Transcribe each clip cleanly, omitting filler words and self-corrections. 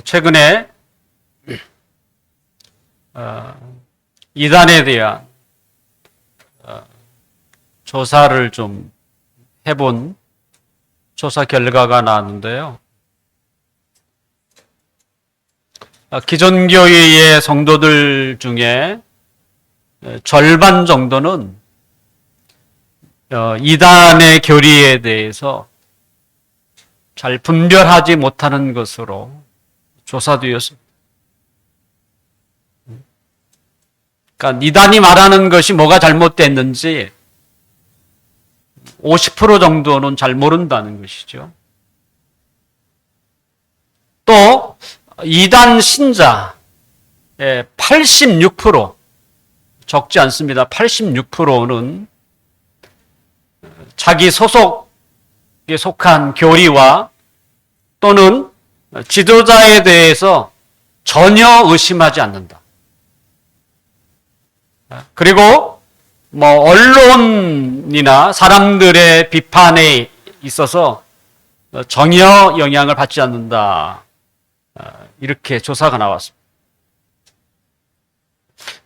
최근에 이단에 대한 조사를 좀 해본 조사 결과가 나왔는데요. 기존 교회의 성도들 중에 절반 정도는 이단의 교리에 대해서 잘 분별하지 못하는 것으로 조사되었습니다. 그러니까 이단이 말하는 것이 뭐가 잘못됐는지 50% 정도는 잘 모른다는 것이죠. 또 이단 신자의 86%, 적지 않습니다. 86%는 자기 소속에 속한 교리와 또는 지도자에 대해서 전혀 의심하지 않는다. 그리고 언론이나 사람들의 비판에 있어서 전혀 영향을 받지 않는다. 이렇게 조사가 나왔습니다.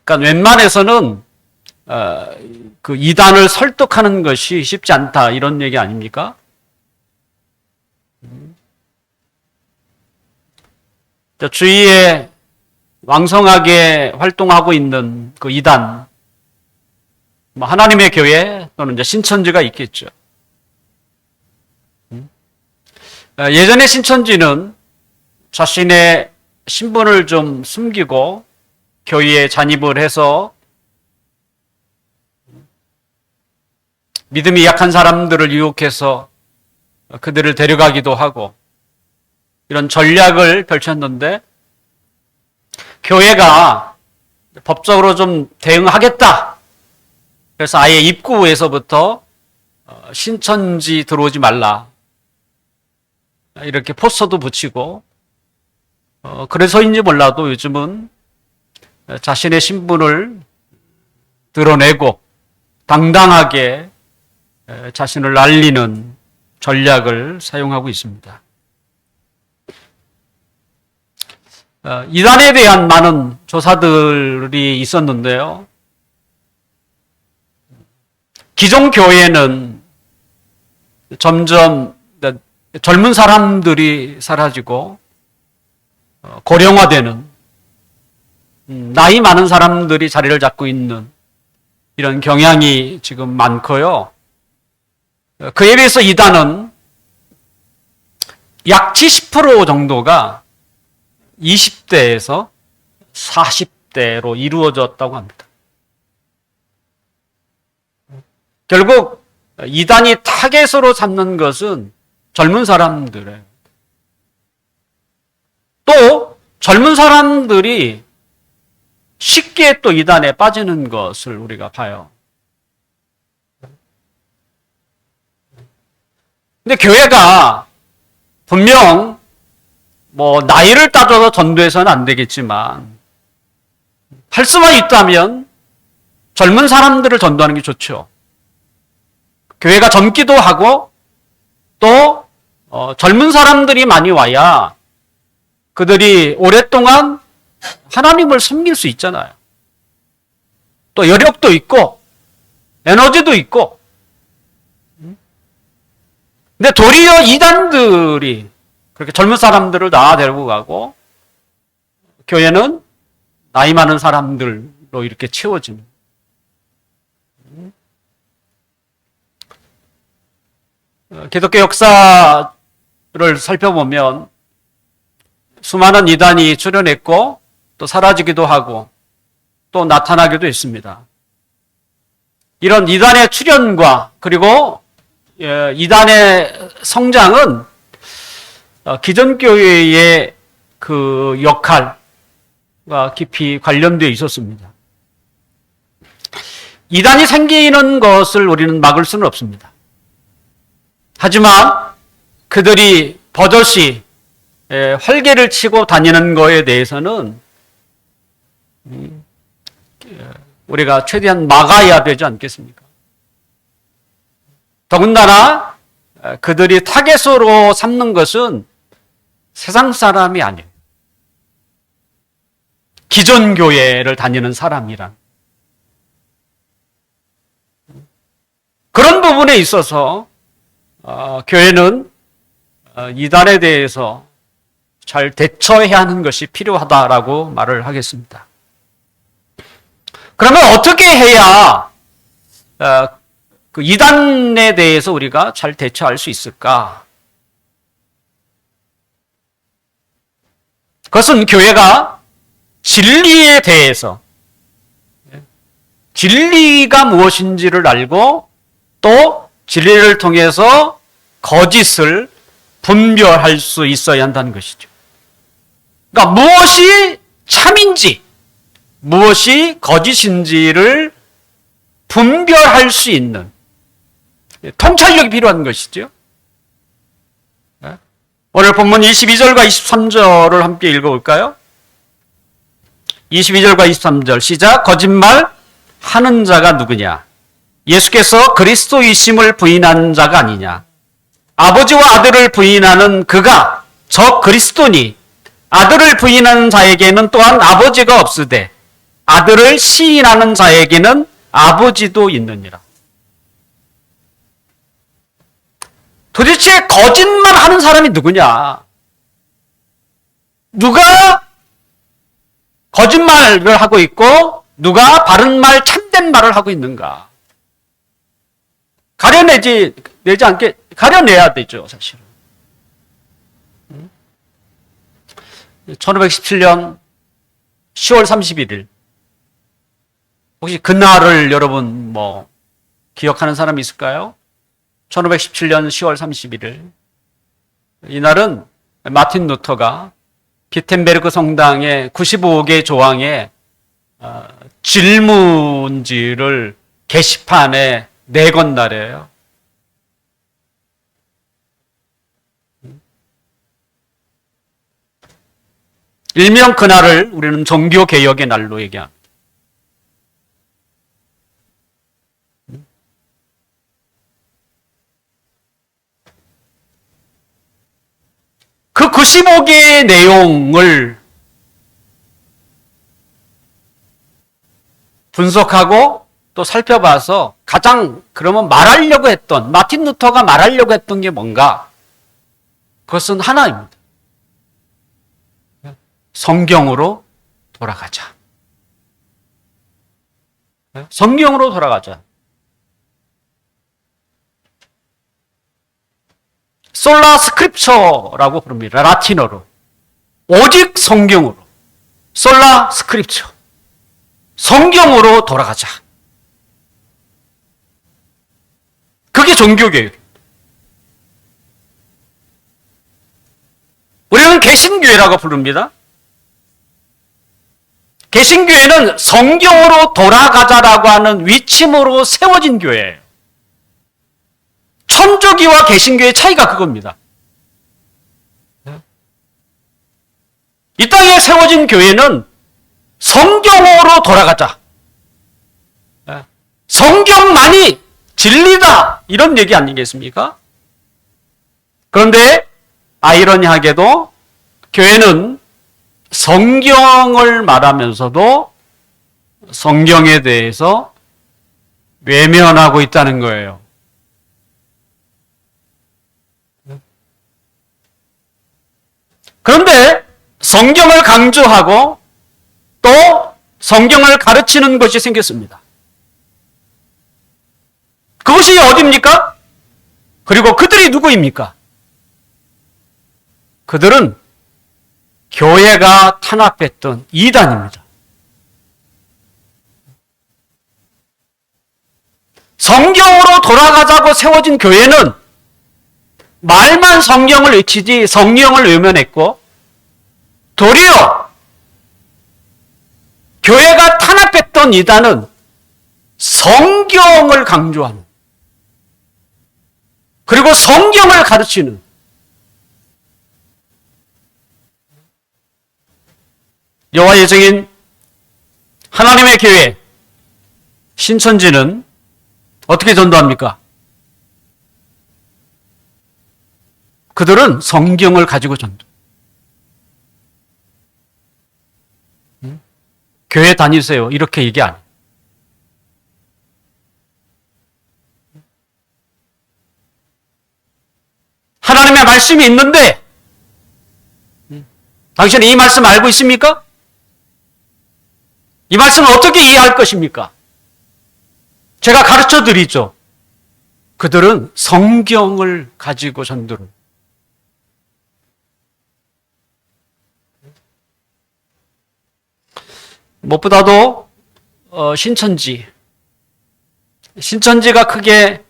그러니까 웬만해서는 그 이단을 설득하는 것이 쉽지 않다 이런 얘기 아닙니까? 주위에 왕성하게 활동하고 있는 그 이단, 하나님의 교회 또는 이제 신천지가 있겠죠. 예전에 신천지는 자신의 신분을 좀 숨기고 교회에 잔입을 해서 믿음이 약한 사람들을 유혹해서 그들을 데려가기도 하고 이런 전략을 펼쳤는데 교회가 법적으로 좀 대응하겠다. 그래서 아예 입구에서부터 신천지 들어오지 말라. 이렇게 포스터도 붙이고 그래서인지 몰라도 요즘은 자신의 신분을 드러내고 당당하게 자신을 알리는 전략을 사용하고 있습니다. 이단에 대한 많은 조사들이 있었는데요. 기존 교회는 점점 젊은 사람들이 사라지고 고령화되는 나이 많은 사람들이 자리를 잡고 있는 이런 경향이 지금 많고요. 그에 비해서 이단은 약 70% 정도가 20대에서 40대로 이루어졌다고 합니다. 결국 이단이 타겟으로 삼는 것은 젊은 사람들이에요. 또 젊은 사람들이 쉽게 또 이단에 빠지는 것을 우리가 봐요. 근데 교회가 분명 나이를 따져서 전도해서는 안 되겠지만 할 수만 있다면 젊은 사람들을 전도하는 게 좋죠. 교회가 젊기도 하고 또 젊은 사람들이 많이 와야 그들이 오랫동안 하나님을 섬길 수 있잖아요. 또 여력도 있고 에너지도 있고. 근데 도리어 이단들이 그렇게 젊은 사람들을 다 데리고 가고 교회는 나이 많은 사람들로 이렇게 채워지는. 기독교 역사를 살펴보면 수많은 이단이 출현했고 또 사라지기도 하고 또 나타나기도 했습니다. 이런 이단의 출현과 그리고 이단의 성장은 기존 교회의 그 역할과 깊이 관련되어 있었습니다. 이단이 생기는 것을 우리는 막을 수는 없습니다. 하지만 그들이 버젓이 활개를 치고 다니는 것에 대해서는 우리가 최대한 막아야 되지 않겠습니까? 더군다나 그들이 타겟으로 삼는 것은 세상 사람이 아니에요. 기존 교회를 다니는 사람이란. 그런 부분에 있어서 교회는 이단에 대해서 잘 대처해야 하는 것이 필요하다라고 말을 하겠습니다. 그러면 어떻게 해야 그 이단에 대해서 우리가 잘 대처할 수 있을까? 그것은 교회가 진리에 대해서, 진리가 무엇인지를 알고 또 진리를 통해서 거짓을 분별할 수 있어야 한다는 것이죠. 그러니까 무엇이 참인지, 무엇이 거짓인지를 분별할 수 있는 통찰력이 필요한 것이죠. 오늘 본문 22절과 23절을 함께 읽어볼까요? 22절과 23절 시작. 거짓말 하는 자가 누구냐? 예수께서 그리스도이심을 부인한 자가 아니냐? 아버지와 아들을 부인하는 그가 저 그리스도니 아들을 부인하는 자에게는 또한 아버지가 없으되 아들을 시인하는 자에게는 아버지도 있느니라. 도대체 거짓말 하는 사람이 누구냐? 누가 거짓말을 하고 있고 누가 바른 말, 참된 말을 하고 있는가? 내지 않게 가려내야 되죠, 사실은. 1517년 10월 31일. 혹시 그날을 여러분 기억하는 사람이 있을까요? 1517년 10월 31일. 이날은 마틴 루터가 비텐베르크 성당의 95개 조항의 질문지를 게시판에 내건 날이에요. 일명 그날을 우리는 종교개혁의 날로 얘기합니다. 그 95개의 내용을 분석하고 또 살펴봐서 가장 그러면 마틴 루터가 말하려고 했던 게 뭔가? 그것은 하나입니다. 성경으로 돌아가자. 성경으로 돌아가자. 솔라 스크립처라고 부릅니다. 라틴어로. 오직 성경으로. 솔라 스크립처. 성경으로 돌아가자. 그게 종교개혁. 우리는 개신교회라고 부릅니다. 개신교회는 성경으로 돌아가자라고 하는 위침으로 세워진 교회예요. 천주교와 개신교의 차이가 그겁니다. 이 땅에 세워진 교회는 성경으로 돌아가자. 성경만이 진리다. 이런 얘기 아니겠습니까? 그런데 아이러니하게도 교회는 성경을 말하면서도 성경에 대해서 외면하고 있다는 거예요. 그런데 성경을 강조하고 또 성경을 가르치는 것이 생겼습니다. 그것이 어디입니까? 그리고 그들이 누구입니까? 그들은 교회가 탄압했던 이단입니다. 성경으로 돌아가자고 세워진 교회는 말만 성경을 외치지 성령을 외면했고 도리어 교회가 탄압했던 이단은 성경을 강조하는 그리고 성경을 가르치는 여호와의 증인 하나님의 교회 신천지는 어떻게 전도합니까? 그들은 성경을 가지고 전도. 교회 다니세요. 이렇게 얘기 안 해요. 하나님의 말씀이 있는데 당신은 이 말씀 알고 있습니까? 이 말씀을 어떻게 이해할 것입니까? 제가 가르쳐 드리죠. 그들은 성경을 가지고 전도를. 무엇보다도 신천지가 크게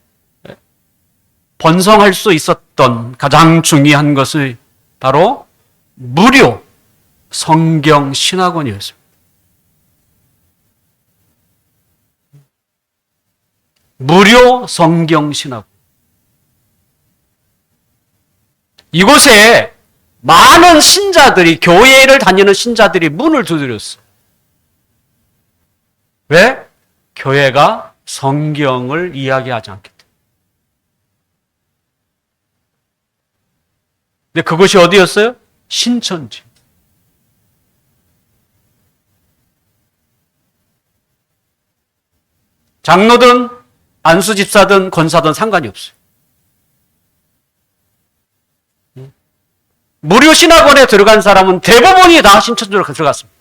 번성할 수 있었던 가장 중요한 것이 바로 무료 성경 신학원이었습니다. 무료 성경 신학원. 이곳에 많은 신자들이, 교회를 다니는 신자들이 문을 두드렸어요. 왜? 교회가 성경을 이야기하지 않기 때문에. 근데 그것이 어디였어요? 신천지. 장로든 안수 집사든 권사든 상관이 없어요. 무료 신학원에 들어간 사람은 대부분이 다 신천지로 들어갔습니다.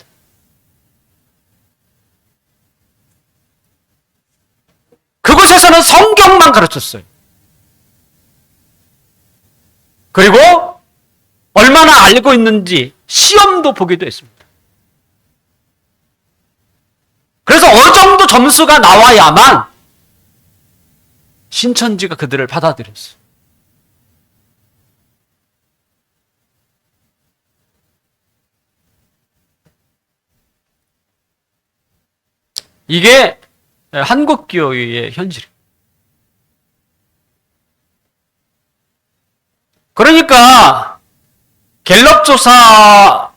그곳에서는 성경만 가르쳤어요. 그리고 얼마나 알고 있는지 시험도 보기도 했습니다. 그래서 어느 정도 점수가 나와야만 신천지가 그들을 받아들였어요. 이게 한국교회의 현실입니다. 그러니까 갤럽 조사를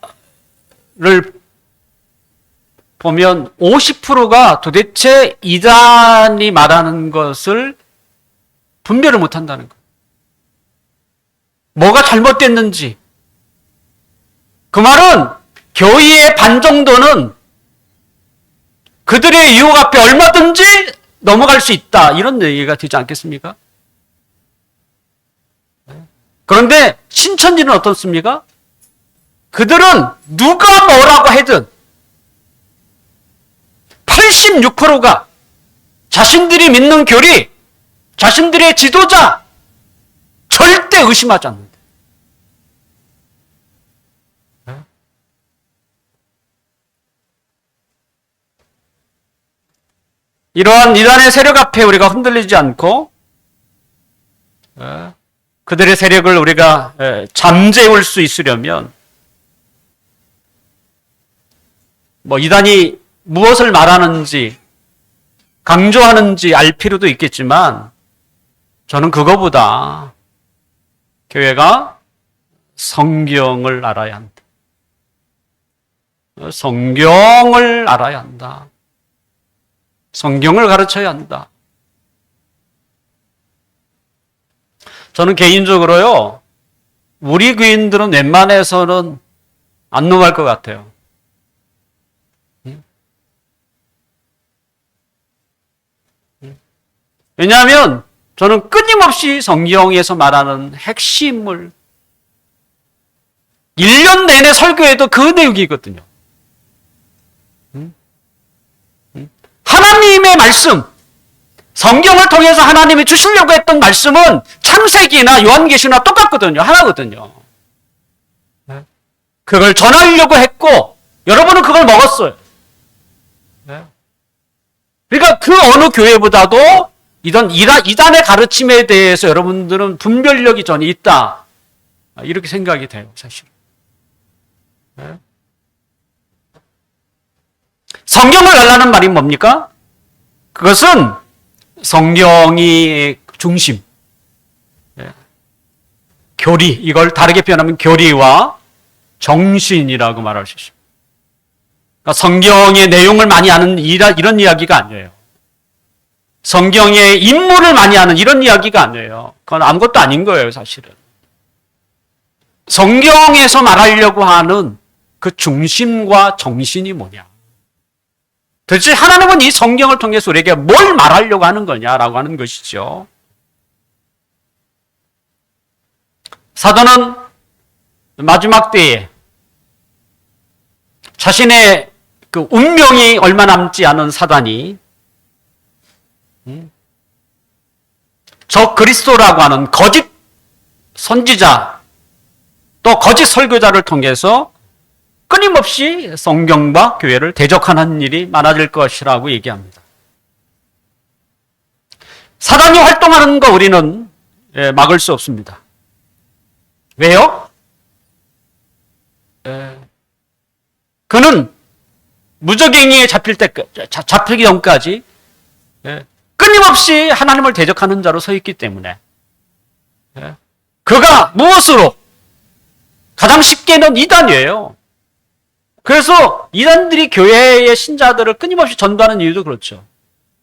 보면 50%가 도대체 이단이 말하는 것을 분별을 못한다는 거예요. 뭐가 잘못됐는지. 그 말은 교회의 반 정도는 그들의 유혹 앞에 얼마든지 넘어갈 수 있다. 이런 얘기가 되지 않겠습니까? 그런데 신천지는 어떻습니까? 그들은 누가 뭐라고 하든 86%가 자신들이 믿는 교리, 자신들의 지도자 절대 의심하지 않는다. 이러한 이단의 세력 앞에 우리가 흔들리지 않고 그들의 세력을 우리가 잠재울 수 있으려면 이단이 무엇을 말하는지 강조하는지 알 필요도 있겠지만 저는 그거보다 교회가 성경을 알아야 한다. 성경을 알아야 한다. 성경을 가르쳐야 한다. 저는 개인적으로요, 우리 교인들은 웬만해서는 안 넘어갈 것 같아요. 왜냐하면 저는 끊임없이 성경에서 말하는 핵심을 1년 내내 설교해도 그 내용이거든요. 하나님의 말씀, 성경을 통해서 하나님이 주시려고 했던 말씀은 창세기나 요한계시나 똑같거든요. 하나거든요. 그걸 전하려고 했고 여러분은 그걸 먹었어요. 그러니까 그 어느 교회보다도 이단의 가르침에 대해서 여러분들은 분별력이 전혀 있다. 이렇게 생각이 돼요, 사실. 성경을 알라는 말이 뭡니까? 그것은 성경이 중심. 교리, 이걸 다르게 표현하면 교리와 정신이라고 말할 수 있습니다. 그러니까 성경의 내용을 많이 아는 이런 이야기가 아니에요. 성경의 인물을 많이 아는 이런 이야기가 아니에요. 그건 아무것도 아닌 거예요, 사실은. 성경에서 말하려고 하는 그 중심과 정신이 뭐냐. 도대체 하나님은 이 성경을 통해서 우리에게 뭘 말하려고 하는 거냐라고 하는 것이죠. 사도는 마지막 때에 자신의 그 운명이 얼마 남지 않은 사단이 저 그리스도라고 하는 거짓 선지자 또 거짓 설교자를 통해서 끊임없이 성경과 교회를 대적하는 일이 많아질 것이라고 얘기합니다. 사단이 활동하는 거 우리는 막을 수 없습니다. 왜요? 그는 무적행위에 잡히기 전까지 끊임없이 하나님을 대적하는 자로 서 있기 때문에 그가 무엇으로? 가장 쉽게는 이단이에요. 그래서 이단들이 교회의 신자들을 끊임없이 전도하는 이유도 그렇죠.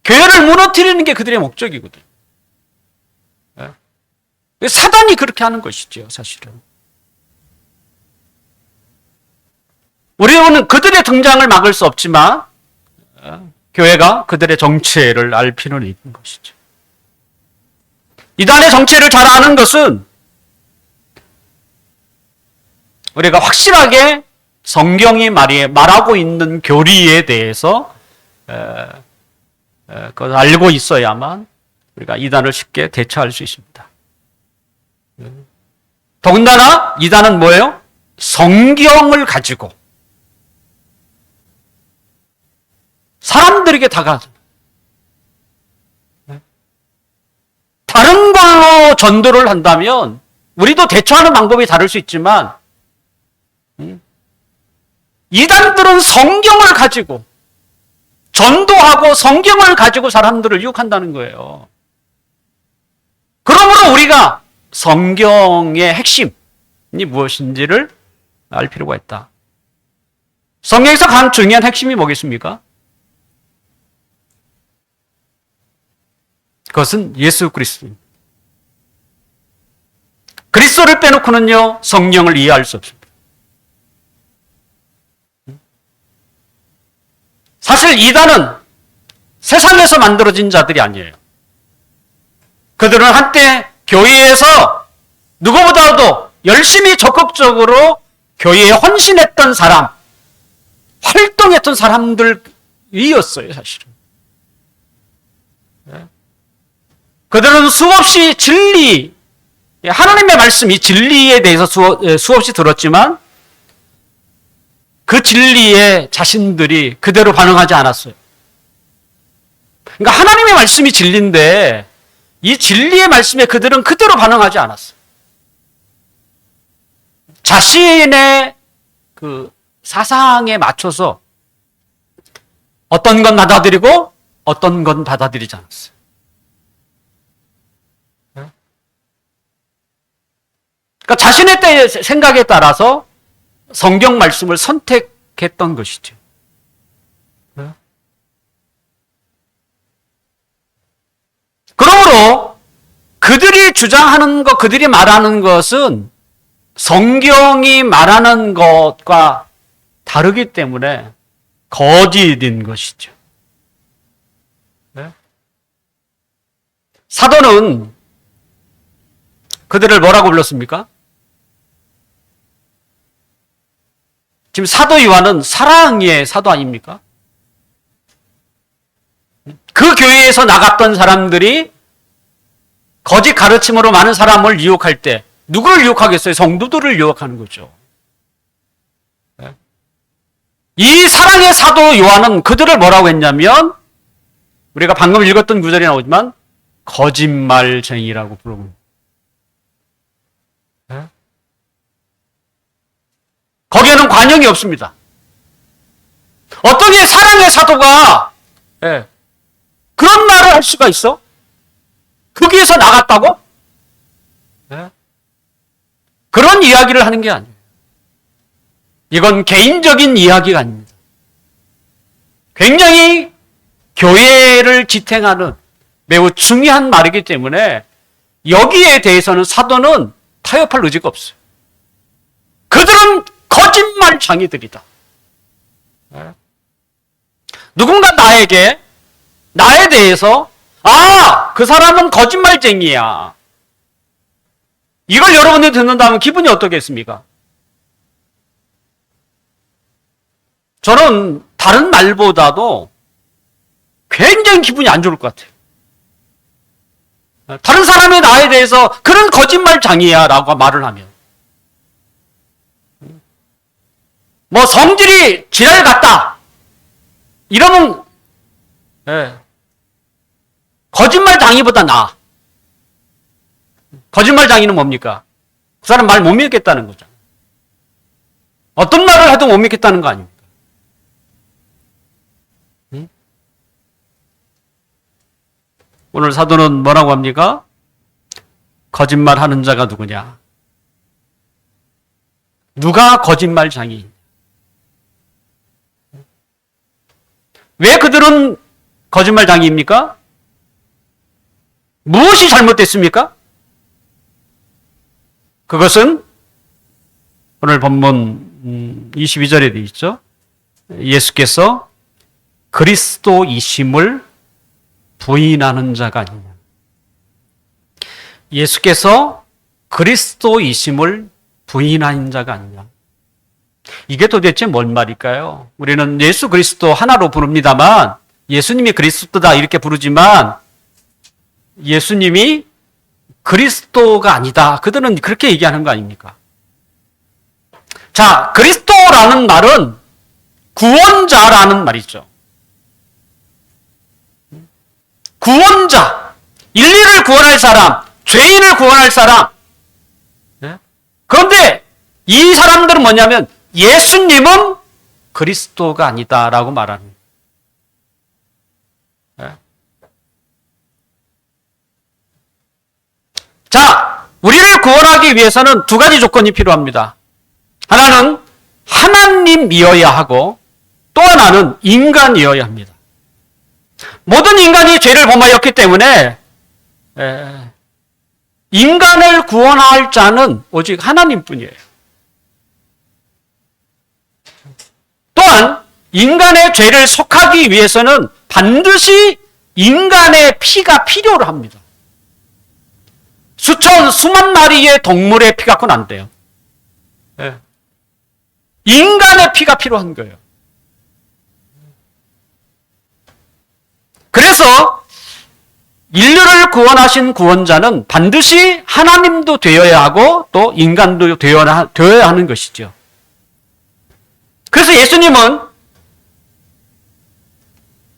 교회를 무너뜨리는 게 그들의 목적이거든요. 사단이 그렇게 하는 것이죠, 사실은. 우리는 그들의 등장을 막을 수 없지만 교회가 그들의 정체를 알 필요는 있는 것이죠. 이단의 정체를 잘 아는 것은 우리가 확실하게 성경이 말하고 있는 교리에 대해서 그걸 알고 있어야만 우리가 이단을 쉽게 대처할 수 있습니다. 더군다나 이단은 뭐예요? 성경을 가지고 사람들에게 다가가죠. 다른 걸로 전도를 한다면 우리도 대처하는 방법이 다를 수 있지만 이단들은 성경을 가지고 전도하고 성경을 가지고 사람들을 유혹한다는 거예요. 그러므로 우리가 성경의 핵심이 무엇인지를 알 필요가 있다. 성경에서 가장 중요한 핵심이 뭐겠습니까? 그것은 예수 그리스도입니다. 그리스도를 빼놓고는요, 성령을 이해할 수 없습니다. 사실 이단은 세상에서 만들어진 자들이 아니에요. 그들은 한때 교회에서 누구보다도 열심히 적극적으로 교회에 헌신했던 사람, 활동했던 사람들이었어요, 사실은. 그들은 수없이 진리, 하나님의 말씀이 진리에 대해서 수없이 들었지만 그 진리에 자신들이 그대로 반응하지 않았어요. 그러니까 하나님의 말씀이 진리인데 이 진리의 말씀에 그들은 그대로 반응하지 않았어요. 자신의 그 사상에 맞춰서 어떤 건 받아들이고 어떤 건 받아들이지 않았어요. 그러니까 자신의 때의 생각에 따라서 성경 말씀을 선택했던 것이죠. 그러므로 그들이 주장하는 것, 그들이 말하는 것은 성경이 말하는 것과 다르기 때문에 거짓인 것이죠. 사도는 그들을 뭐라고 불렀습니까? 지금 사도 요한은 사랑의 사도 아닙니까? 그 교회에서 나갔던 사람들이 거짓 가르침으로 많은 사람을 유혹할 때 누구를 유혹하겠어요? 성도들을 유혹하는 거죠. 이 사랑의 사도 요한은 그들을 뭐라고 했냐면 우리가 방금 읽었던 구절이 나오지만 거짓말쟁이라고 부릅니다. 거기에는 관용이 없습니다. 어떻게 사랑의 사도가 그런 말을 할 수가 있어? 거기에서 나갔다고? 그런 이야기를 하는 게 아니에요. 이건 개인적인 이야기가 아닙니다. 굉장히 교회를 지탱하는 매우 중요한 말이기 때문에 여기에 대해서는 사도는 타협할 의지가 없어요. 그들은 거짓말쟁이들이다. 누군가 나에 대해서 그 사람은 거짓말쟁이야. 이걸 여러분들이 듣는다면 기분이 어떻겠습니까? 저는 다른 말보다도 굉장히 기분이 안 좋을 것 같아요. 다른 사람이 나에 대해서 그런 거짓말장이야 라고 말을 하면. 뭐 성질이 지랄 같다. 이러면 거짓말장이보다 나아. 거짓말장이는 뭡니까? 그 사람 말 못 믿겠다는 거죠. 어떤 말을 해도 못 믿겠다는 거 아닙니까? 오늘 사도는 뭐라고 합니까? 거짓말하는 자가 누구냐? 누가 거짓말장이냐? 왜 그들은 거짓말장이입니까? 무엇이 잘못됐습니까? 그것은 오늘 본문 22절에 되어 있죠. 예수께서 그리스도이심을 부인하는 자가 아니냐. 예수께서 그리스도이심을 부인하는 자가 아니냐. 이게 도대체 뭔 말일까요? 우리는 예수 그리스도 하나로 부릅니다만 예수님이 그리스도다 이렇게 부르지만 예수님이 그리스도가 아니다. 그들은 그렇게 얘기하는 거 아닙니까? 자, 그리스도라는 말은 구원자라는 말이죠. 구원자, 인류를 구원할 사람, 죄인을 구원할 사람. 그런데 이 사람들은 뭐냐면 예수님은 그리스도가 아니다라고 말하는 거예요. 자, 우리를 구원하기 위해서는 두 가지 조건이 필요합니다. 하나는 하나님이어야 하고 또 하나는 인간이어야 합니다. 모든 인간이 죄를 범하였기 때문에 인간을 구원할 자는 오직 하나님뿐이에요. 또한 인간의 죄를 속하기 위해서는 반드시 인간의 피가 필요로 합니다. 수만 마리의 동물의 피 갖고는 안 돼요. 인간의 피가 필요한 거예요. 그래서 인류를 구원하신 구원자는 반드시 하나님도 되어야 하고 또 인간도 되어야 하는 것이죠. 그래서 예수님은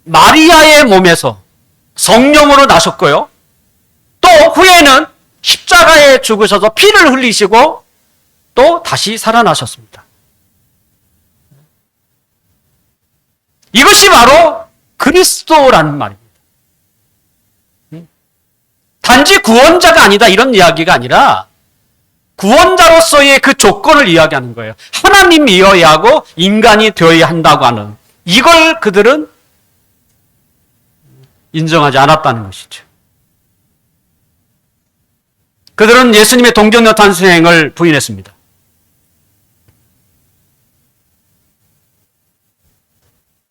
마리아의 몸에서 성령으로 나셨고요. 또 후에는 십자가에 죽으셔서 피를 흘리시고 또 다시 살아나셨습니다. 이것이 바로 그리스도라는 말입니다. 단지 구원자가 아니다 이런 이야기가 아니라 구원자로서의 그 조건을 이야기하는 거예요. 하나님이어야 하고 인간이 되어야 한다고 하는 이걸 그들은 인정하지 않았다는 것이죠. 그들은 예수님의 동정녀 탄생을 부인했습니다.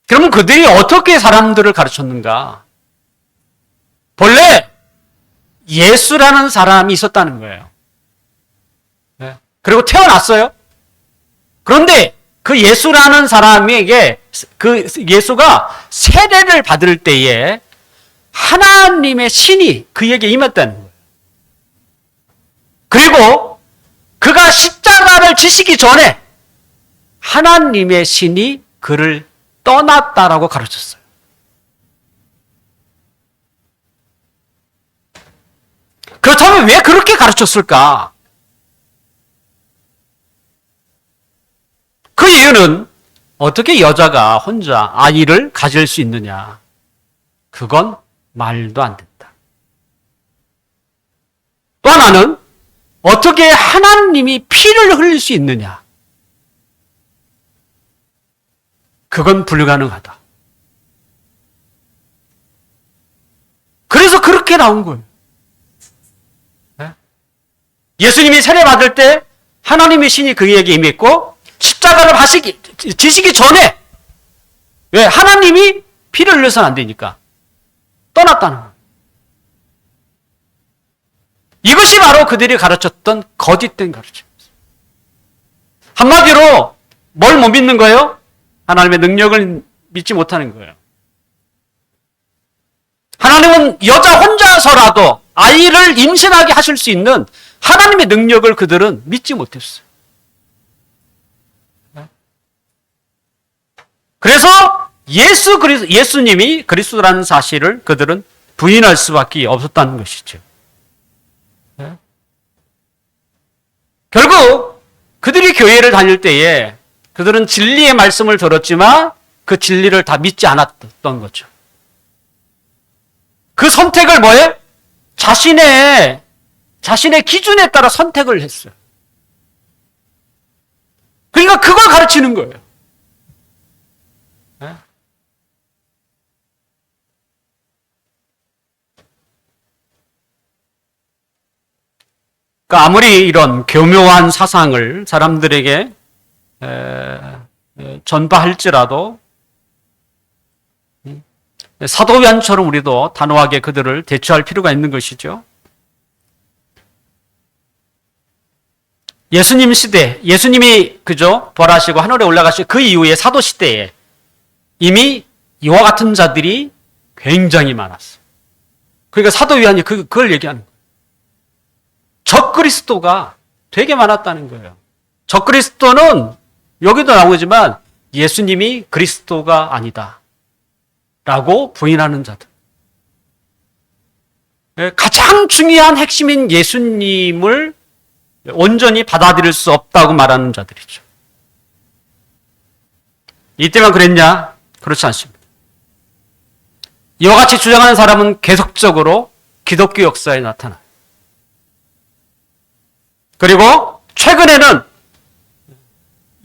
그러면 그들이 어떻게 사람들을 가르쳤는가? 본래 예수라는 사람이 있었다는 거예요. 그리고 태어났어요. 그런데 그 예수라는 사람에게 그 예수가 세례를 받을 때에 하나님의 신이 그에게 임했다는 거예요. 그리고 그가 십자가를 지시기 전에 하나님의 신이 그를 떠났다라고 가르쳤어요. 그렇다면 왜 그렇게 가르쳤을까? 그 이유는 어떻게 여자가 혼자 아이를 가질 수 있느냐? 그건 말도 안 된다. 또 하나는 어떻게 하나님이 피를 흘릴 수 있느냐? 그건 불가능하다. 그래서 그렇게 나온 거예요. 예수님이 세례 받을 때 하나님의 신이 그에게 임했고 십자가를 지시기 전에 왜 하나님이 피를 흘려서는 안 되니까 떠났다는 거예요. 이것이 바로 그들이 가르쳤던 거짓된 가르침입니다. 한마디로 뭘 못 믿는 거예요? 하나님의 능력을 믿지 못하는 거예요. 하나님은 여자 혼자서라도 아이를 임신하게 하실 수 있는 하나님의 능력을 그들은 믿지 못했어요. 그래서 예수님이 그리스도라는 사실을 그들은 부인할 수밖에 없었다는 것이죠. 결국 그들이 교회를 다닐 때에 그들은 진리의 말씀을 들었지만 그 진리를 다 믿지 않았던 거죠. 그 선택을 뭐예요? 자신의 기준에 따라 선택을 했어요. 그러니까 그걸 가르치는 거예요. 그러니까 아무리 이런 교묘한 사상을 사람들에게 전파할지라도 사도 요한처럼 우리도 단호하게 그들을 대처할 필요가 있는 것이죠. 예수님 시대, 예수님이 부활하시고 하늘에 올라가시고 그 이후에 사도 시대에 이미 이와 같은 자들이 굉장히 많았어요. 그러니까 사도 요한이 그걸 얘기하는 거예요. 적그리스도가 되게 많았다는 거예요. 적그리스도는 여기도 나오지만 예수님이 그리스도가 아니다 라고 부인하는 자들. 가장 중요한 핵심인 예수님을 온전히 받아들일 수 없다고 말하는 자들이죠. 이때만 그랬냐? 그렇지 않습니다. 이와 같이 주장하는 사람은 계속적으로 기독교 역사에 나타나요. 그리고 최근에는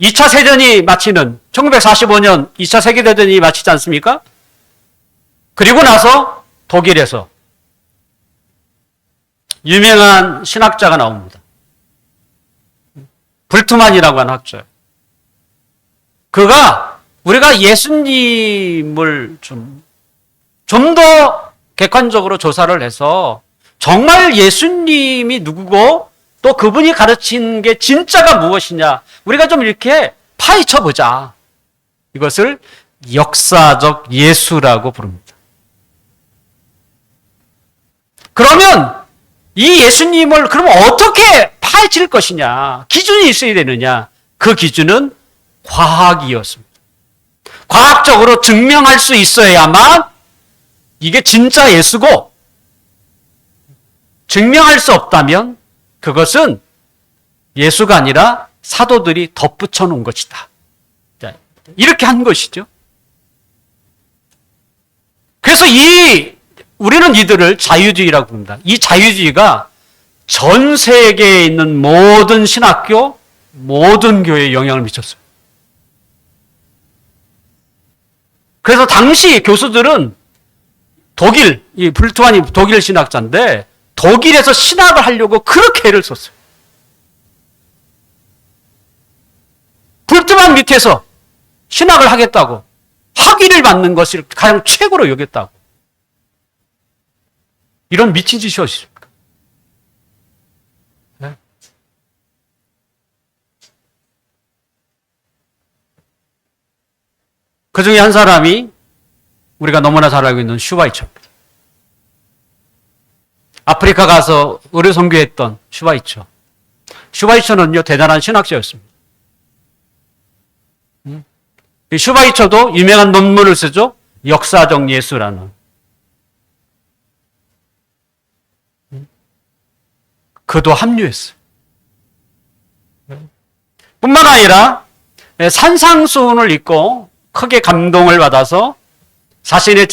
2차 세전이 마치는 1945년 2차 세계대전이 마치지 않습니까? 그리고 나서 독일에서 유명한 신학자가 나옵니다. 불트만이라고 하는 학자예요. 그가 우리가 예수님을 좀 더 객관적으로 조사를 해서 정말 예수님이 누구고 또 그분이 가르친 게 진짜가 무엇이냐 우리가 좀 이렇게 파헤쳐 보자. 이것을 역사적 예수라고 부릅니다. 그러면 이 예수님을 그러면 어떻게 파헤칠 것이냐? 기준이 있어야 되느냐? 그 기준은 과학이었습니다. 과학적으로 증명할 수 있어야만 이게 진짜 예수고 증명할 수 없다면 그것은 예수가 아니라 사도들이 덧붙여 놓은 것이다. 이렇게 한 것이죠. 그래서 우리는 이들을 자유주의라고 부릅니다. 이 자유주의가 전 세계에 있는 모든 신학교, 모든 교회에 영향을 미쳤어요. 그래서 당시 교수들은 이 불트만이 독일 신학자인데 독일에서 신학을 하려고 그렇게 애를 썼어요. 불트만 밑에서 신학을 하겠다고 학위를 받는 것을 가장 최고로 여겼다고. 이런 미친 짓이 어디 있습니까? 네? 그 중에 한 사람이 우리가 너무나 잘 알고 있는 슈바이처입니다. 아프리카 가서 의료 선교했던 슈바이처. 슈바이처는요, 대단한 신학자였습니다. 이 슈바이처도 유명한 논문을 쓰죠. 역사적 예수라는. 그도 합류했어요. 뿐만 아니라 산상수훈을 읽고 크게 감동을 받아서 자신의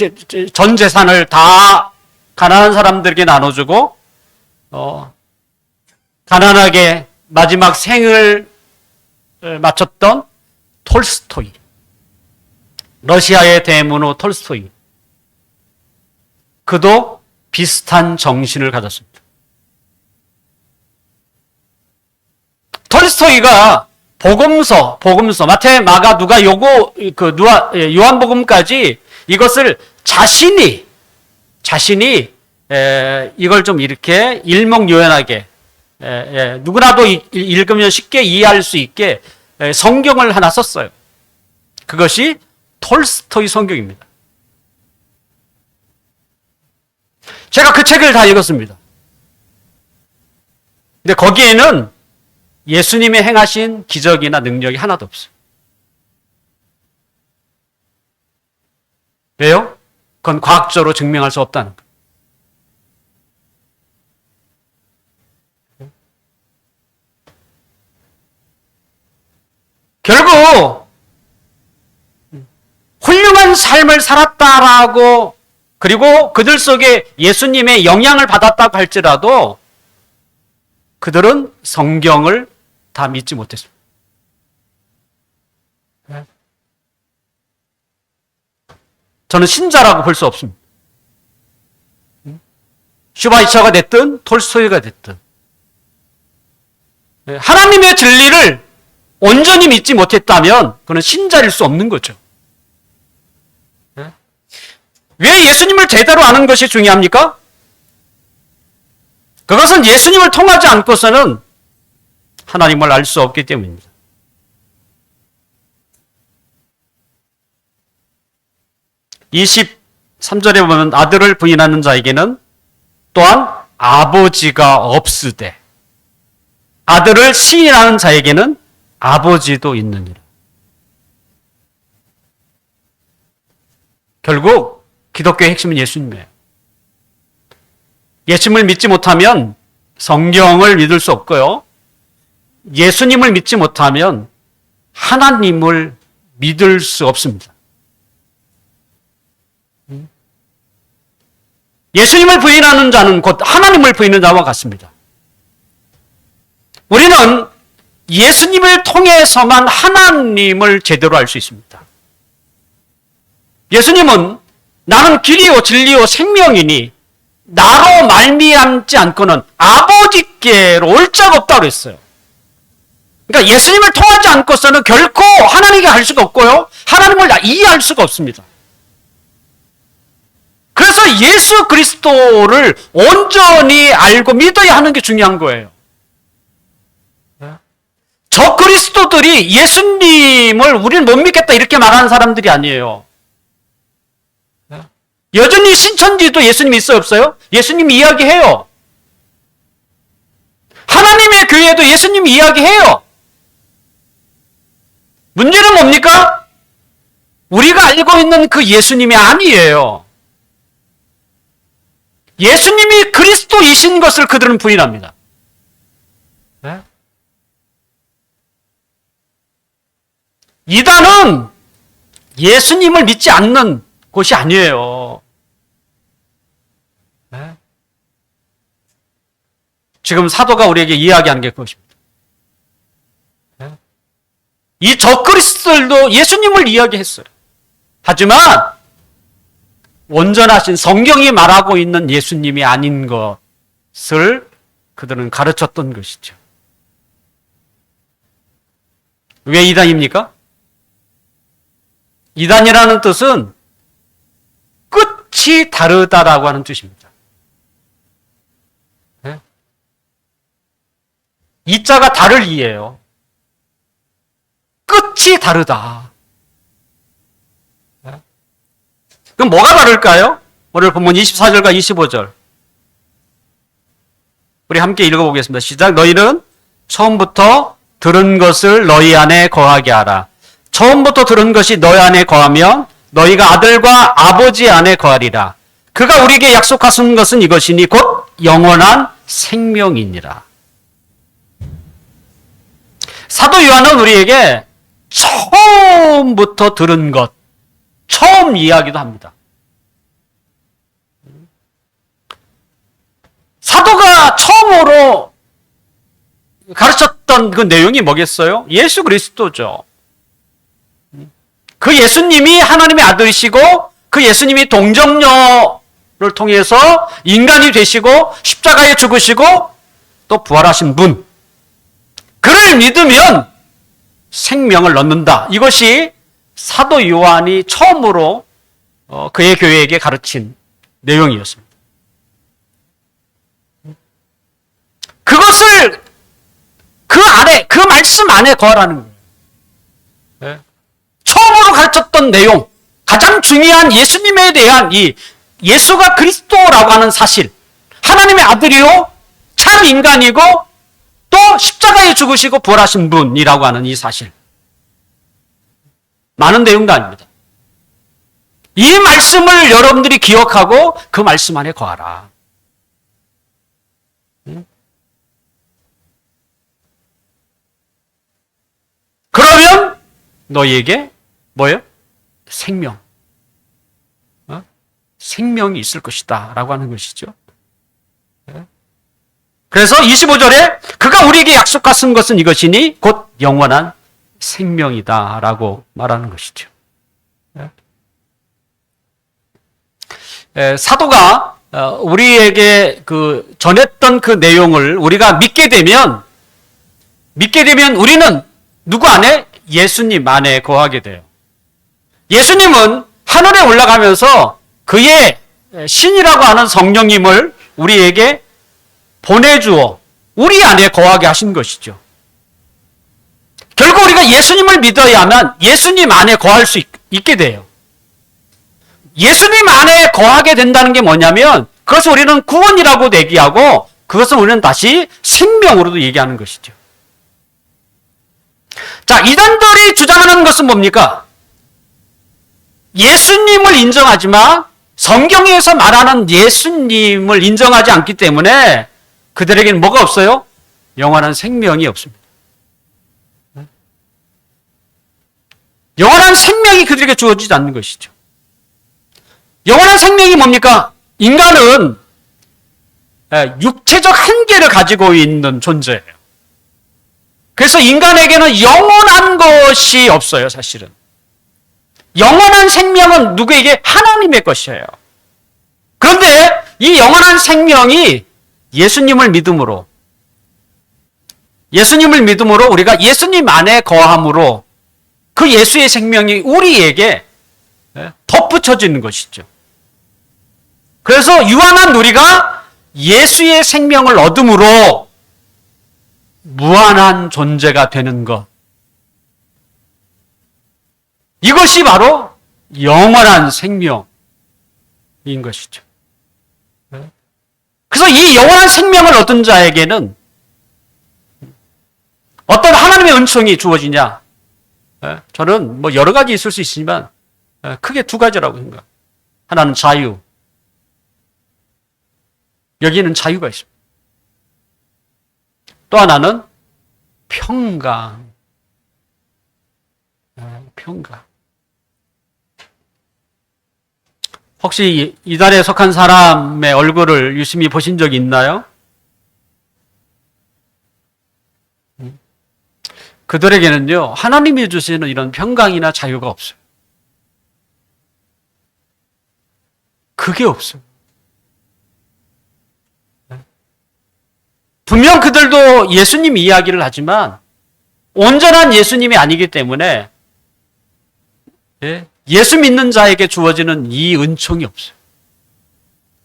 전 재산을 다 가난한 사람들에게 나눠주고 가난하게 마지막 생을 마쳤던 톨스토이, 러시아의 대문호 톨스토이, 그도 비슷한 정신을 가졌습니다. 톨스토이가 복음서, 마태, 마가, 누가, 요한복음까지 이것을 자신이 이걸 좀 이렇게 일목요연하게 누구나도 읽으면 쉽게 이해할 수 있게 성경을 하나 썼어요. 그것이 톨스토이 성경입니다. 제가 그 책을 다 읽었습니다. 근데 거기에는 예수님이 행하신 기적이나 능력이 하나도 없어요. 왜요? 그건 과학적으로 증명할 수 없다는 거예요. 결국 훌륭한 삶을 살았다라고 그리고 그들 속에 예수님의 영향을 받았다고 할지라도 그들은 성경을 다 믿지 못했습니다. 저는 신자라고 볼 수 없습니다. 슈바이처가 됐든 톨스토이가 됐든 하나님의 진리를 온전히 믿지 못했다면 그는 신자일 수 없는 거죠. 왜 예수님을 제대로 아는 것이 중요합니까? 그것은 예수님을 통하지 않고서는 하나님을 알 수 없기 때문입니다. (23절에) 보면 아들을 부인하는 자에게는 또한 아버지가 없으되 아들을 시인하는 자에게는 아버지도 있느니라. 결국 기독교의 핵심은 예수님이에요. 예수님을 믿지 못하면 성경을 믿을 수 없고요. 예수님을 믿지 못하면 하나님을 믿을 수 없습니다. 예수님을 부인하는 자는 곧 하나님을 부인하는 자와 같습니다. 우리는 예수님을 통해서만 하나님을 제대로 알 수 있습니다. 예수님은 나는 길이요 진리요 생명이니 나로 말미암지 않고는 아버지께로 올 자가 없다고 그랬어요. 그러니까 예수님을 통하지 않고서는 결코 하나님께 갈 수가 없고요. 하나님을 이해할 수가 없습니다. 그래서 예수 그리스도를 온전히 알고 믿어야 하는 게 중요한 거예요. 저 그리스도들이 예수님을 우리는 못 믿겠다 이렇게 말하는 사람들이 아니에요. 여전히 신천지도 예수님이 있어요 없어요? 예수님이 이야기해요. 하나님의 교회도 예수님이 이야기해요. 문제는 뭡니까? 우리가 알고 있는 그 예수님이 아니에요. 예수님이 그리스도이신 것을 그들은 부인합니다. 네? 이단은 예수님을 믿지 않는 곳이 아니에요. 네? 지금 사도가 우리에게 이야기하는 게 그것입니다. 네? 이 적그리스도들도 예수님을 이야기했어요. 하지만 온전하신 성경이 말하고 있는 예수님이 아닌 것을 그들은 가르쳤던 것이죠. 왜 이단입니까? 이단이라는 뜻은 끝이 다르다라고 하는 뜻입니다. 네? 이자가 다를 이예요. 끝이 다르다. 네? 그럼 뭐가 다를까요? 오늘 본문 24절과 25절. 우리 함께 읽어보겠습니다. 시작. 너희는 처음부터 들은 것을 너희 안에 거하게 하라. 처음부터 들은 것이 너희 안에 거하면 너희가 아들과 아버지 안에 거하리라. 그가 우리에게 약속하신 것은 이것이니 곧 영원한 생명이니라. 사도 요한은 우리에게 처음부터 들은 것, 처음 이야기도 합니다. 사도가 처음으로 가르쳤던 그 내용이 뭐겠어요? 예수 그리스도죠. 그 예수님이 하나님의 아들이시고 그 예수님이 동정녀를 통해서 인간이 되시고 십자가에 죽으시고 또 부활하신 분. 그를 믿으면 생명을 얻는다. 이것이 사도 요한이 처음으로 그의 교회에게 가르친 내용이었습니다. 그것을 그 말씀 안에 거하라는 거예요. 네. 처음으로 가르쳤던 내용, 가장 중요한 예수님에 대한 이 예수가 그리스도라고 하는 사실, 하나님의 아들이요, 참 인간이고 또 십자가에 죽으시고 부활하신 분이라고 하는 이 사실. 많은 내용도 아닙니다. 이 말씀을 여러분들이 기억하고 그 말씀 안에 거하라. 그러면 너희에게 뭐예요? 생명. 생명이 있을 것이다 라고 하는 것이죠. 그래서 25절에 그가 우리에게 약속하신 것은 이것이니 곧 영원한 생명이다 라고 말하는 것이죠. 사도가 우리에게 전했던 그 내용을 우리가 믿게 되면 우리는 누구 안에? 예수님 안에 거하게 돼요. 예수님은 하늘에 올라가면서 그의 신이라고 하는 성령님을 우리에게 보내주어 우리 안에 거하게 하신 것이죠. 결국 우리가 예수님을 믿어야만 예수님 안에 거할 수 있게 돼요. 예수님 안에 거하게 된다는 게 뭐냐면 그것을 우리는 구원이라고 얘기하고 그것을 우리는 다시 생명으로도 얘기하는 것이죠. 자, 이단들이 주장하는 것은 뭡니까? 예수님을 인정하지만 성경에서 말하는 예수님을 인정하지 않기 때문에 그들에게는 뭐가 없어요? 영원한 생명이 없습니다. 영원한 생명이 그들에게 주어지지 않는 것이죠. 영원한 생명이 뭡니까? 인간은 육체적 한계를 가지고 있는 존재예요. 그래서 인간에게는 영원한 것이 없어요, 사실은. 영원한 생명은 누구에게? 하나님의 것이에요. 그런데 이 영원한 생명이 예수님을 믿음으로 우리가 예수님 안에 거함으로 그 예수의 생명이 우리에게 덧붙여지는 것이죠. 그래서 유한한 우리가 예수의 생명을 얻음으로 무한한 존재가 되는 것. 이것이 바로 영원한 생명인 것이죠. 그래서 이 영원한 생명을 얻은 자에게는 어떤 하나님의 은총이 주어지냐? 저는 여러 가지 있을 수 있지만 크게 두 가지라고 생각합니다. 하나는 자유. 여기에는 자유가 있습니다. 또 하나는 평강. 평강. 혹시 이단에 속한 사람의 얼굴을 유심히 보신 적이 있나요? 그들에게는요, 하나님이 주시는 이런 평강이나 자유가 없어요. 그게 없어요. 분명 그들도 예수님 이야기를 하지만 온전한 예수님이 아니기 때문에 예수 믿는 자에게 주어지는 이 은총이 없어요.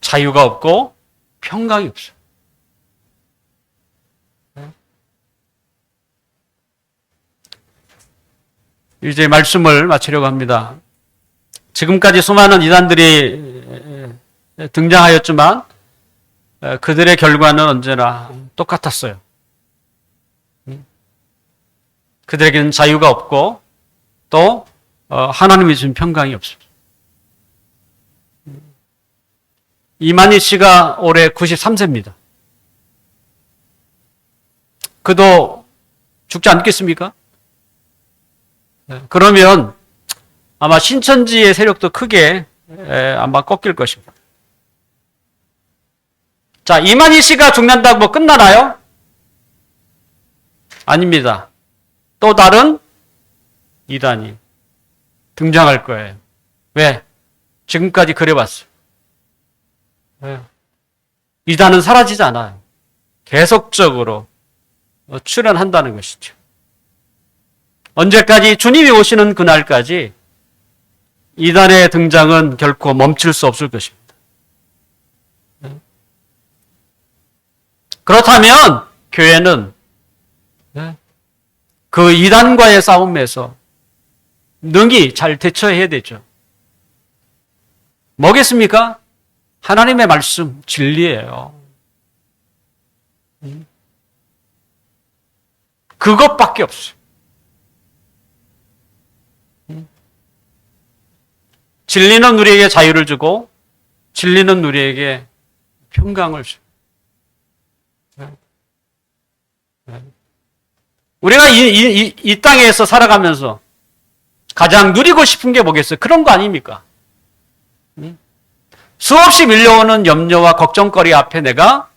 자유가 없고 평강이 없어요. 이제 말씀을 마치려고 합니다. 지금까지 수많은 이단들이 등장하였지만 그들의 결과는 언제나 똑같았어요. 그들에게는 자유가 없고 또 하나님이 주신 평강이 없습니다. 이만희 씨가 올해 93세입니다. 그도 죽지 않겠습니까? 그러면 아마 신천지의 세력도 크게 아마 꺾일 것입니다. 자, 이만희 씨가 죽는다고 끝나나요? 아닙니다. 또 다른 이단이 등장할 거예요. 왜? 지금까지 그래왔어요. 이단은 사라지지 않아요. 계속적으로 출현한다는 것이죠. 언제까지? 주님이 오시는 그날까지 이단의 등장은 결코 멈출 수 없을 것입니다. 그렇다면 교회는 그 이단과의 싸움에서 능히 잘 대처해야 되죠. 뭐겠습니까? 하나님의 말씀, 진리예요. 그것밖에 없어요. 진리는 우리에게 자유를 주고 진리는 우리에게 평강을 줘요. 우리가 이 땅에서 살아가면서 가장 누리고 싶은 게 뭐겠어요? 그런 거 아닙니까? 수없이 밀려오는 염려와 걱정거리 앞에 내가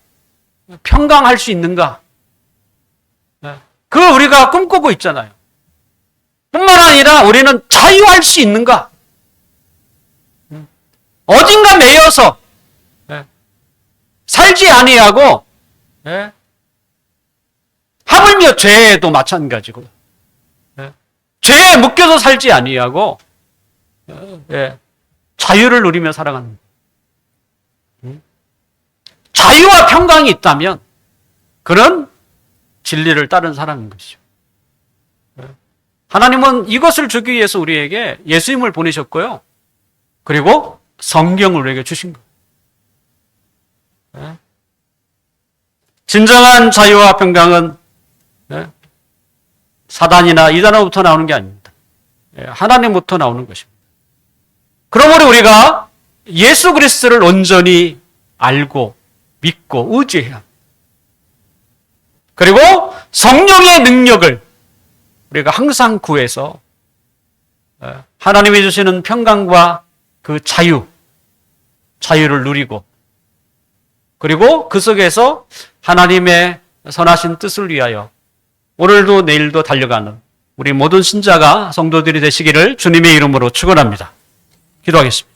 평강할 수 있는가? 그걸 우리가 꿈꾸고 있잖아요. 뿐만 아니라 우리는 자유할 수 있는가? 어딘가 매여서 살지 아니하고 하물며 죄에도 마찬가지고 죄에 묶여서 살지 아니하고 자유를 누리며 살아가는 자유와 평강이 있다면 그런 진리를 따른 사람인 것이죠. 하나님은 이것을 주기 위해서 우리에게 예수님을 보내셨고요. 그리고 성경을 우리에게 주신 거예요. 진정한 자유와 평강은 사단이나 이단으로부터 나오는 게 아닙니다. 하나님부터 나오는 것입니다. 그러므로 우리가 예수 그리스도를 온전히 알고 믿고 의지해야 합니다. 그리고 성령의 능력을 우리가 항상 구해서 하나님이 주시는 평강과 그 자유를 누리고 그리고 그 속에서 하나님의 선하신 뜻을 위하여 오늘도 내일도 달려가는 우리 모든 신자가 성도들이 되시기를 주님의 이름으로 축원합니다. 기도하겠습니다.